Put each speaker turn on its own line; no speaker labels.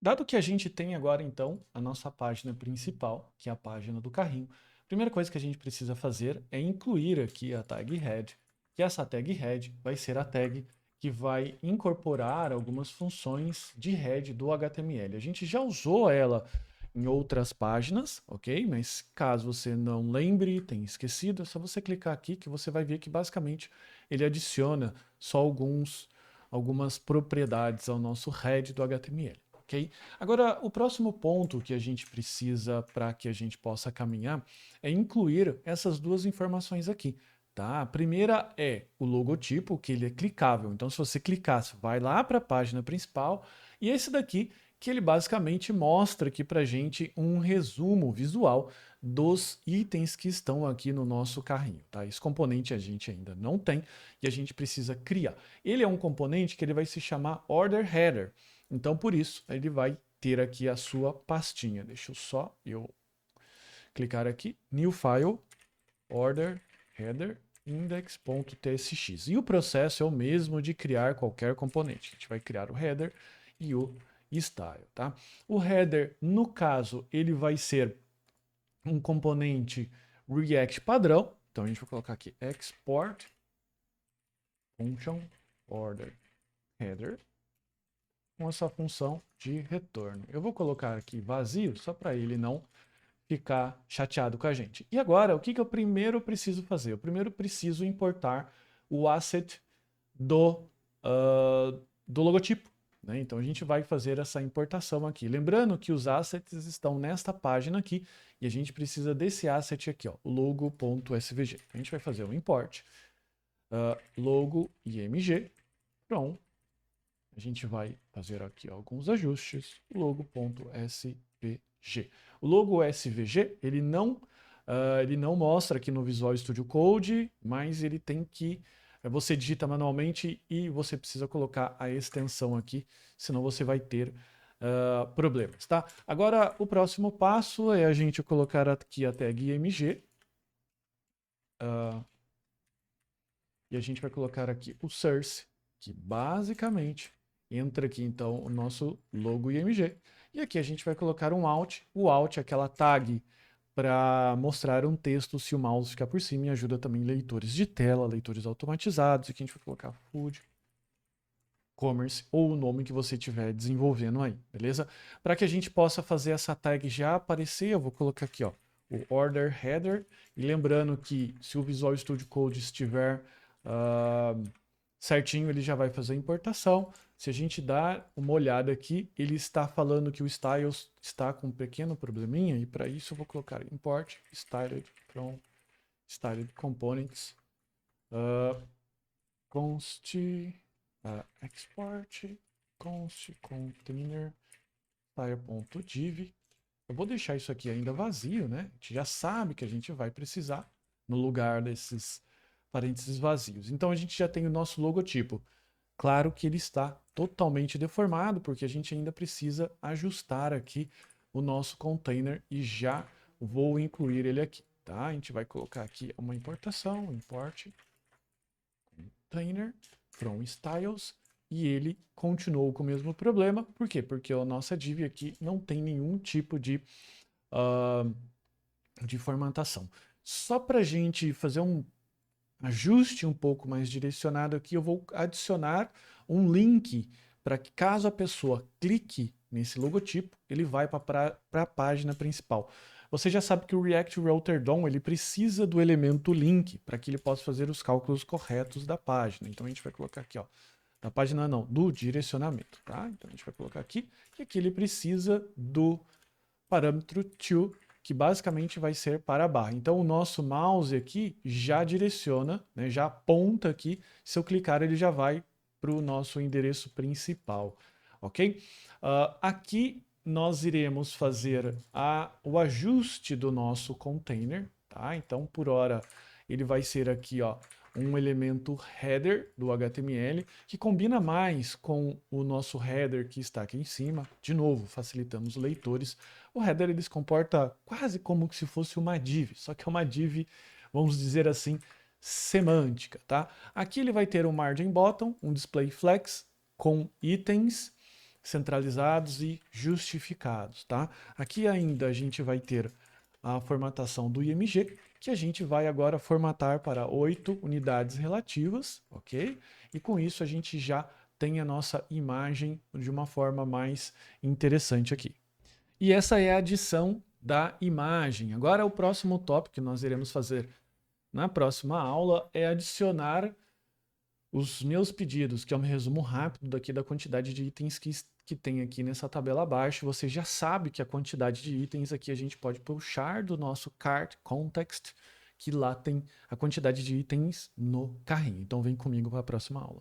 Dado que a gente tem agora, então, a nossa página principal, que é a página do carrinho, a primeira coisa que a gente precisa fazer é incluir aqui a tag head, que essa tag head vai ser a tag que vai incorporar algumas funções de head do HTML. A gente já usou ela em outras páginas, ok? Mas caso você não lembre, tenha esquecido, é só você clicar aqui que você vai ver que basicamente ele adiciona só algumas propriedades ao nosso head do HTML. Ok? Agora, o próximo ponto que a gente precisa para que a gente possa caminhar é incluir essas duas informações aqui. Tá? A primeira é o logotipo, que ele é clicável. Então, se você clicar, você vai lá para a página principal. E esse daqui, que ele basicamente mostra aqui para a gente um resumo visual dos itens que estão aqui no nosso carrinho. Tá? Esse componente a gente ainda não tem e a gente precisa criar. Ele é um componente que ele vai se chamar Order Header. Então, por isso, ele vai ter aqui a sua pastinha. Deixa eu clicar aqui, New File, Order, Header, index.tsx. E o processo é o mesmo de criar qualquer componente. A gente vai criar o header e o style, tá? O header, no caso, ele vai ser um componente React padrão. Então, a gente vai colocar aqui export function order header com essa função de retorno. Eu vou colocar aqui vazio, só para ele não ficar chateado com a gente. E agora, o que eu primeiro preciso fazer? Eu primeiro preciso importar o asset do logotipo. Né? Então a gente vai fazer essa importação aqui. Lembrando que os assets estão nesta página aqui e a gente precisa desse asset aqui, ó, o logo.svg. A gente vai fazer um import logo img from. A gente vai fazer aqui alguns ajustes, logo.svg. O logo SVG, ele não mostra aqui no Visual Studio Code, mas ele tem que, você digita manualmente e você precisa colocar a extensão aqui, senão você vai ter problemas, tá? Agora, o próximo passo é a gente colocar aqui a tag img, e a gente vai colocar aqui o source, que basicamente entra aqui então o nosso logo IMG. E aqui a gente vai colocar um alt. O alt é aquela tag para mostrar um texto se o mouse ficar por cima e ajuda também leitores de tela, leitores automatizados. Aqui a gente vai colocar food commerce ou o nome que você estiver desenvolvendo aí, beleza? Para que a gente possa fazer essa tag já aparecer, eu vou colocar aqui, ó, o order header. E lembrando que se o Visual Studio Code estiver certinho, ele já vai fazer a importação. Se a gente dar uma olhada aqui, ele está falando que o styles está com um pequeno probleminha, e para isso eu vou colocar import styled from styled components const export const container style.div. Eu vou deixar isso aqui ainda vazio, né? A gente já sabe que a gente vai precisar no lugar desses parênteses vazios. Então a gente já tem o nosso logotipo. Claro que ele está totalmente deformado, porque a gente ainda precisa ajustar aqui o nosso container e já vou incluir ele aqui, tá? A gente vai colocar aqui uma importação, import container from styles, e ele continuou com o mesmo problema. Por quê? Porque a nossa div aqui não tem nenhum tipo de formatação. Só para a gente fazer um ajuste um pouco mais direcionado aqui, eu vou adicionar um link para que caso a pessoa clique nesse logotipo, ele vai para a página principal. Você já sabe que o React Router DOM ele precisa do elemento link para que ele possa fazer os cálculos corretos da página. Então a gente vai colocar aqui, ó, da página não, do direcionamento, tá? Então a gente vai colocar aqui, e aqui ele precisa do parâmetro to, que basicamente vai ser para a barra. Então o nosso mouse aqui já direciona, né, já aponta aqui, se eu clicar ele já vai para o nosso endereço principal, ok? Aqui nós iremos fazer o ajuste do nosso container, tá? Então por hora ele vai ser aqui, ó, um elemento header do HTML, que combina mais com o nosso header que está aqui em cima. De novo, facilitando os leitores. O header ele se comporta quase como se fosse uma div, só que é uma div, vamos dizer assim, semântica, tá? Aqui ele vai ter um margin bottom, um display flex com itens, centralizados e justificados, tá? Aqui ainda a gente vai ter a formatação do IMG, que a gente vai agora formatar para 8 unidades relativas, ok? E com isso a gente já tem a nossa imagem de uma forma mais interessante aqui. E essa é a adição da imagem. Agora o próximo tópico que nós iremos fazer na próxima aula é adicionar os meus pedidos, que é um resumo rápido daqui da quantidade de itens que tem aqui nessa tabela abaixo. Você já sabe que a quantidade de itens aqui a gente pode puxar do nosso cart context, que lá tem a quantidade de itens no carrinho. Então vem comigo para a próxima aula.